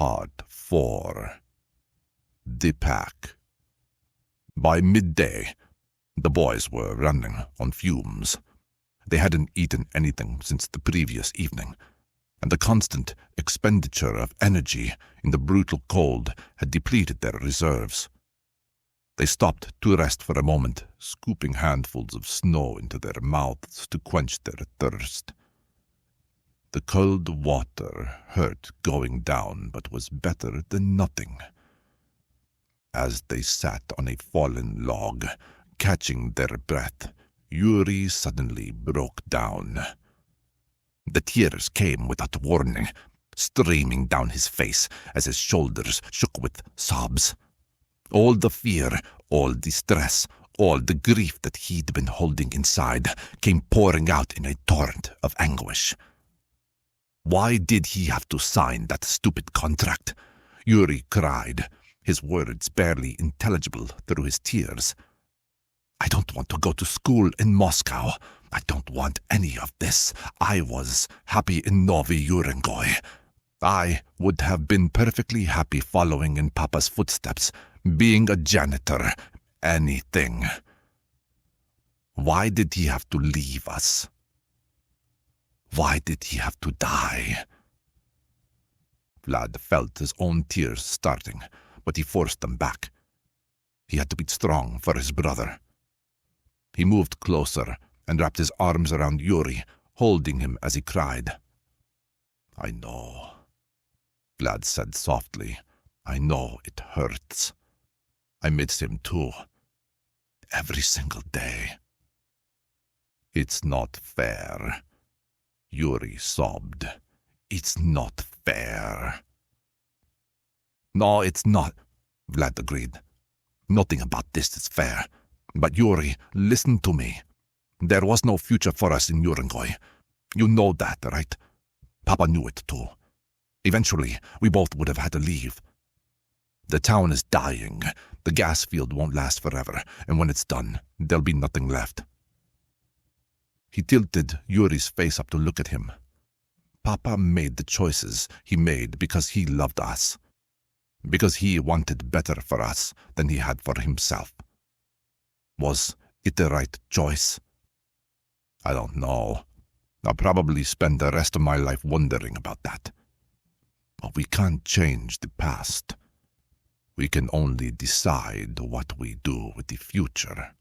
Part 4. The Pack. By midday, the boys were running on fumes. They hadn't eaten anything since the previous evening, and the constant expenditure of energy in the brutal cold had depleted their reserves. They stopped to rest for a moment, scooping handfuls of snow into their mouths to quench their thirst. The cold water hurt going down, but was better than nothing. As they sat on a fallen log, catching their breath, Yuri suddenly broke down. The tears came without warning, streaming down his face as his shoulders shook with sobs. All the fear, all the stress, all the grief that he'd been holding inside came pouring out in a torrent of anguish. Why did he have to sign that stupid contract? Yuri cried, his words barely intelligible through his tears. I don't want to go to school in Moscow. I don't want any of this. I was happy in Novi Urengoy. I would have been perfectly happy following in Papa's footsteps, being a janitor, anything. Why did he have to leave us? Why did he have to die? Vlad felt his own tears starting, but he forced them back. He had to be strong for his brother. He moved closer and wrapped his arms around Yuri, holding him as he cried. I know, Vlad said softly. I know it hurts. I miss him too. Every single day. It's not fair. Yuri sobbed. It's not fair. No, it's not, Vlad agreed. Nothing about this is fair. But Yuri, listen to me. There was no future for us in Urengoy. You know that, right? Papa knew it too. Eventually, we both would have had to leave. The town is dying. The gas field won't last forever, and when it's done, there'll be nothing left. He tilted Yuri's face up to look at him. Papa made the choices he made because he loved us. Because he wanted better for us than he had for himself. Was it the right choice? I don't know. I'll probably spend the rest of my life wondering about that. But we can't change the past. We can only decide what we do with the future.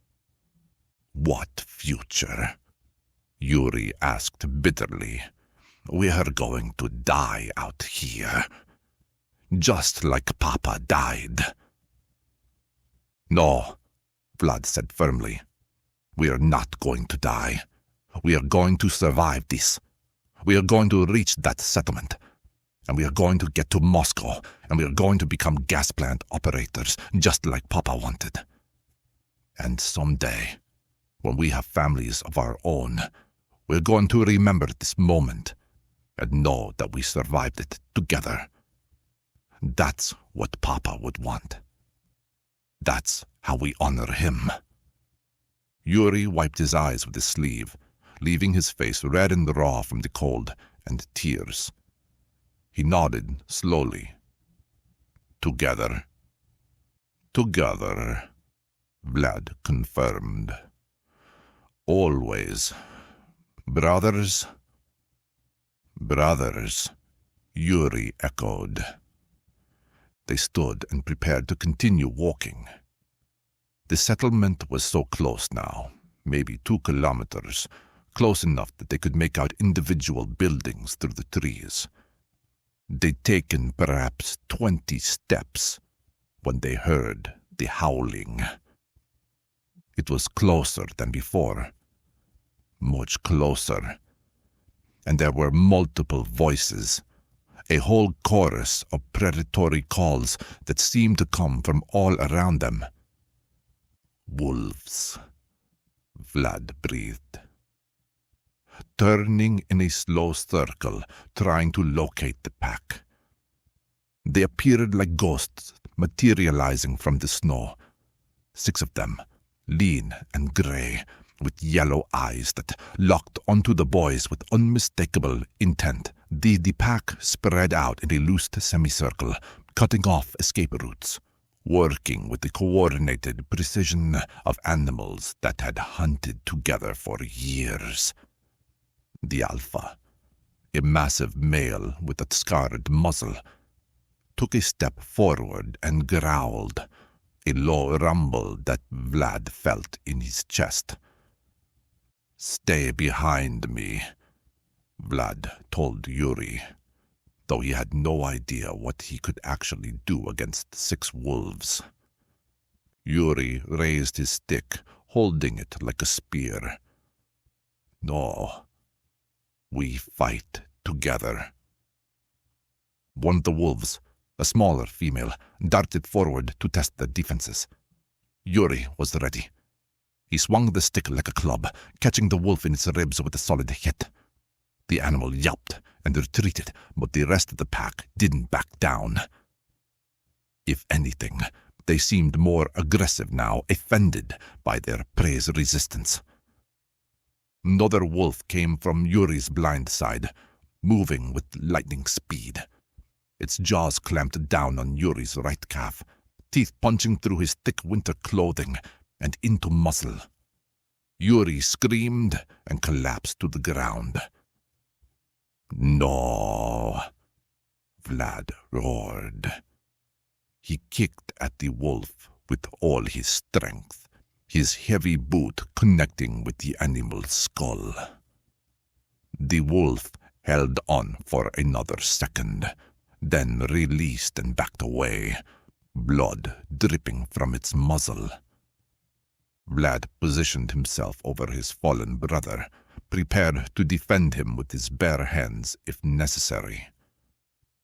What future? Yuri asked bitterly. We are going to die out here. Just like Papa died. No, Vlad said firmly. We are not going to die. We are going to survive this. We are going to reach that settlement. And we are going to get to Moscow. And we are going to become gas plant operators, just like Papa wanted. And someday, when we have families of our own, we're going to remember this moment and know that we survived it together. That's what Papa would want. That's how we honor him. Yuri wiped his eyes with his sleeve, leaving his face red and raw from the cold and tears. He nodded slowly. Together. Together, Vlad confirmed. Always. Brothers? Brothers, Yuri echoed. They stood and prepared to continue walking. The settlement was so close now, maybe 2 kilometers, close enough that they could make out individual buildings through the trees. They'd taken perhaps 20 steps when they heard the howling. It was closer than before. Much closer. And there were multiple voices, a whole chorus of predatory calls that seemed to come from all around them. Wolves, Vlad breathed. Turning in a slow circle, trying to locate the pack. They appeared like ghosts materializing from the snow. 6 of them, lean and gray, with yellow eyes that locked onto the boys with unmistakable intent. The pack spread out in a loose semicircle, cutting off escape routes, working with the coordinated precision of animals that had hunted together for years. The alpha, a massive male with a scarred muzzle, took a step forward and growled, a low rumble that Vlad felt in his chest. "Stay behind me," Vlad told Yuri, though he had no idea what he could actually do against 6 wolves. Yuri raised his stick, holding it like a spear. "No, we fight together." One of the wolves, a smaller female, darted forward to test their defenses. Yuri was ready. He swung the stick like a club, catching the wolf in its ribs with a solid hit. The animal yelped and retreated, but the rest of the pack didn't back down. If anything, they seemed more aggressive now, offended by their prey's resistance. Another wolf came from Yuri's blind side, moving with lightning speed. Its jaws clamped down on Yuri's right calf, teeth punching through his thick winter clothing and into muscle. Yuri screamed and collapsed to the ground. "No," Vlad roared. He kicked at the wolf with all his strength, his heavy boot connecting with the animal's skull. The wolf held on for another second, then released and backed away, blood dripping from its muzzle. Vlad positioned himself over his fallen brother, prepared to defend him with his bare hands if necessary.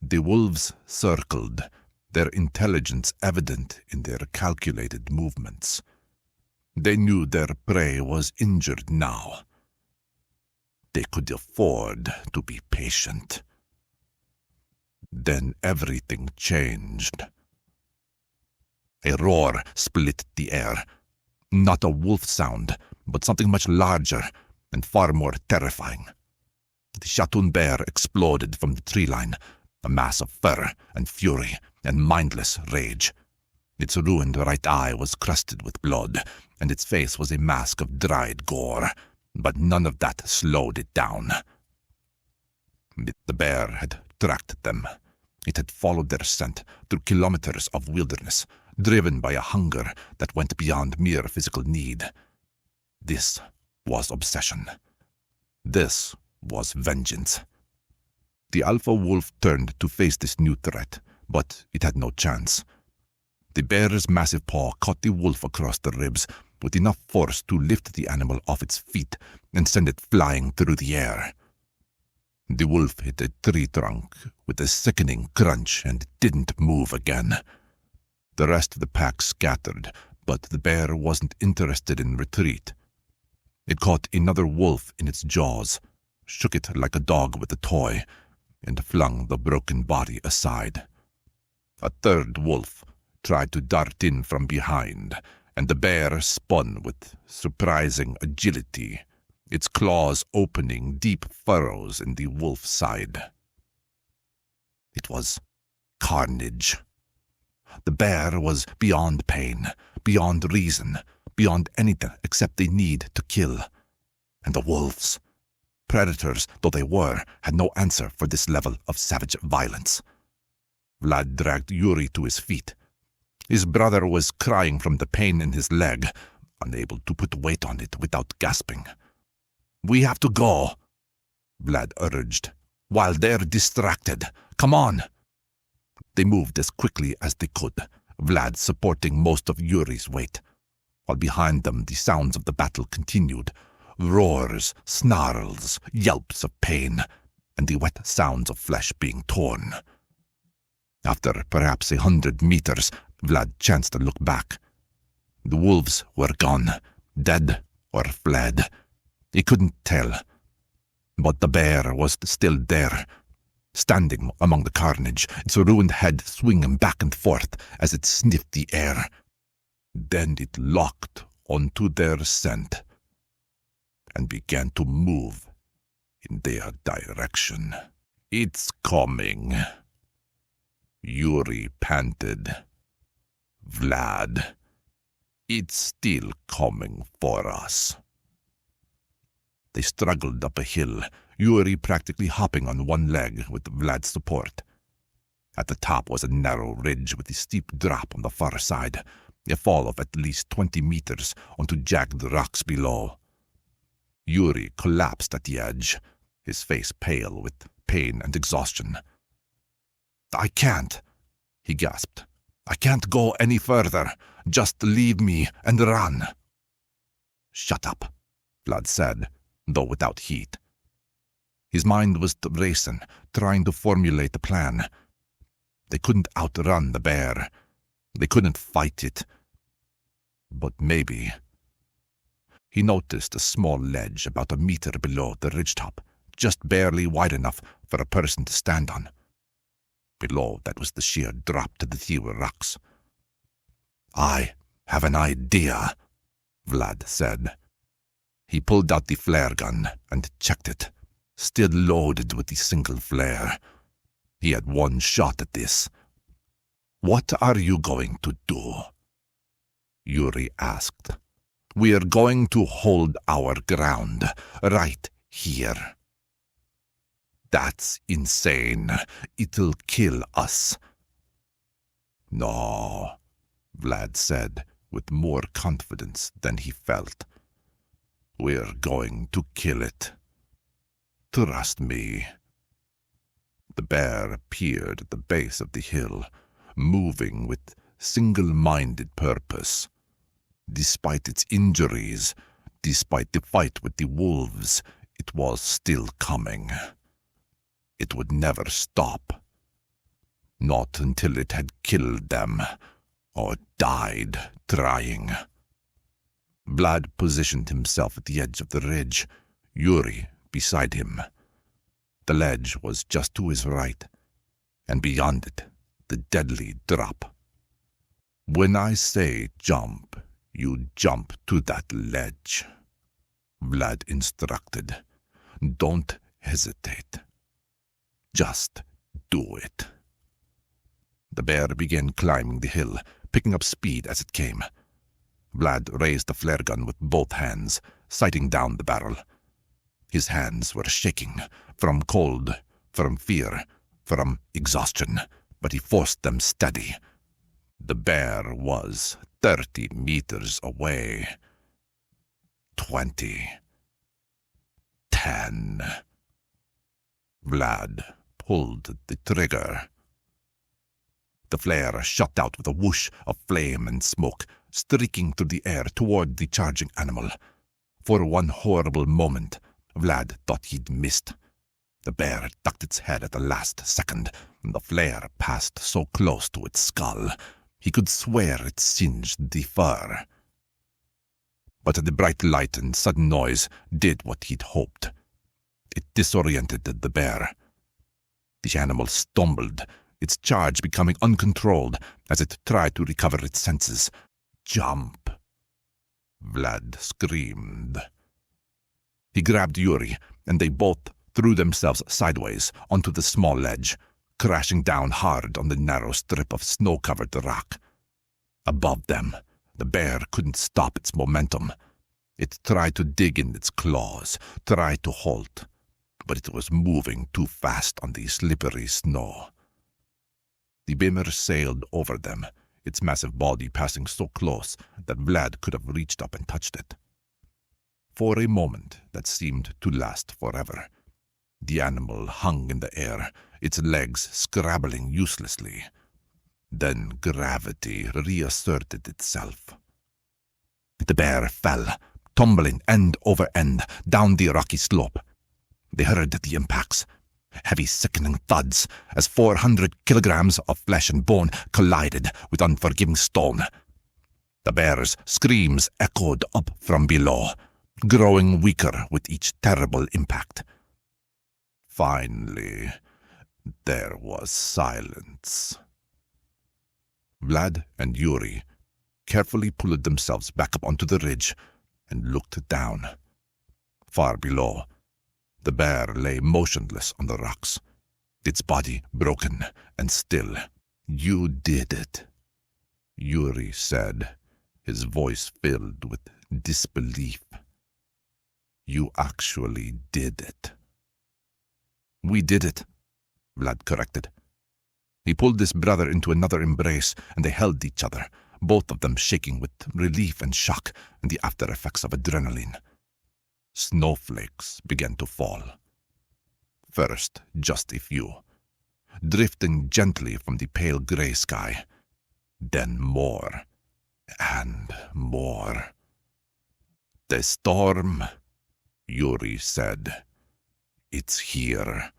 The wolves circled, their intelligence evident in their calculated movements. They knew their prey was injured now. They could afford to be patient. Then everything changed. A roar split the air. Not a wolf sound, but something much larger and far more terrifying. The Shatun bear exploded from the tree line, a mass of fur and fury and mindless rage. Its ruined right eye was crusted with blood, and its face was a mask of dried gore, but none of that slowed it down. The bear had tracked them. It had followed their scent through kilometers of wilderness, driven by a hunger that went beyond mere physical need. This was obsession. This was vengeance. The alpha wolf turned to face this new threat, but it had no chance. The bear's massive paw caught the wolf across the ribs with enough force to lift the animal off its feet and send it flying through the air. The wolf hit a tree trunk with a sickening crunch and didn't move again. The rest of the pack scattered, but the bear wasn't interested in retreat. It caught another wolf in its jaws, shook it like a dog with a toy, and flung the broken body aside. A third wolf tried to dart in from behind, and the bear spun with surprising agility, its claws opening deep furrows in the wolf's side. It was carnage. The bear was beyond pain, beyond reason, beyond anything except the need to kill. And the wolves, predators though they were, had no answer for this level of savage violence. Vlad dragged Yuri to his feet. His brother was crying from the pain in his leg, unable to put weight on it without gasping. "We have to go," Vlad urged, "while they're distracted. Come on." They moved as quickly as they could, Vlad supporting most of Yuri's weight. While behind them the sounds of the battle continued, roars, snarls, yelps of pain, and the wet sounds of flesh being torn. After perhaps 100 meters, Vlad chanced to look back. The wolves were gone, dead or fled. He couldn't tell. But the bear was still there, standing among the carnage, its ruined head swinging back and forth as it sniffed the air. Then it locked onto their scent, and began to move in their direction. "It's coming," Yuri panted. "Vlad, it's still coming for us." They struggled up a hill, Yuri practically hopping on one leg with Vlad's support. At the top was a narrow ridge with a steep drop on the far side, a fall of at least 20 meters onto jagged rocks below. Yuri collapsed at the edge, his face pale with pain and exhaustion. "I can't," he gasped. "I can't go any further. Just leave me and run." "Shut up," Vlad said, though without heat. His mind was racing, trying to formulate a plan. They couldn't outrun the bear. They couldn't fight it. But maybe. He noticed a small ledge about a meter below the ridgetop, just barely wide enough for a person to stand on. Below that was the sheer drop to the fewer rocks. "I have an idea," Vlad said. He pulled out the flare gun and checked it, still loaded with the single flare. He had one shot at this. "What are you going to do?" Yuri asked. "We're going to hold our ground, right here." "That's insane. It'll kill us." "No," Vlad said, with more confidence than he felt. "We're going to kill it. Trust me." The bear appeared at the base of the hill, moving with single-minded purpose. Despite its injuries, despite the fight with the wolves, it was still coming. It would never stop. Not until it had killed them, or died trying. Vlad positioned himself at the edge of the ridge, Yuri beside him. The ledge was just to his right, and beyond it, the deadly drop. "When I say jump, you jump to that ledge," Vlad instructed. "Don't hesitate. Just do it." The bear began climbing the hill, picking up speed as it came. Vlad raised the flare gun with both hands, sighting down the barrel. His hands were shaking, from cold, from fear, from exhaustion, but he forced them steady. The bear was 30 meters away. 20. 10. Vlad pulled the trigger. The flare shot out with a whoosh of flame and smoke, streaking through the air toward the charging animal. For one horrible moment, Vlad thought he'd missed. The bear ducked its head at the last second, and the flare passed so close to its skull, he could swear it singed the fur. But the bright light and sudden noise did what he'd hoped. It disoriented the bear. The animal stumbled, its charge becoming uncontrolled as it tried to recover its senses. "Jump!" Vlad screamed. He grabbed Yuri, and they both threw themselves sideways onto the small ledge, crashing down hard on the narrow strip of snow-covered rock. Above them, the bear couldn't stop its momentum. It tried to dig in its claws, tried to halt, but it was moving too fast on the slippery snow. The beamer sailed over them, its massive body passing so close that Vlad could have reached up and touched it. For a moment that seemed to last forever, the animal hung in the air, its legs scrabbling uselessly. Then gravity reasserted itself. The bear fell, tumbling end over end down the rocky slope. They heard the impacts, heavy sickening thuds as 400 kilograms of flesh and bone collided with unforgiving stone. The bear's screams echoed up from below, growing weaker with each terrible impact. Finally, there was silence. Vlad and Yuri carefully pulled themselves back up onto the ridge and looked down. far below. The bear lay motionless on the rocks, its body broken and still. "You did it," Yuri said, his voice filled with disbelief. "You actually did it." "We did it," Vlad corrected. He pulled his brother into another embrace, and they held each other, both of them shaking with relief and shock and the after effects of adrenaline. Snowflakes began to fall. First, just a few, drifting gently from the pale gray sky. Then more and more. "The storm," Yuri said. "It's here."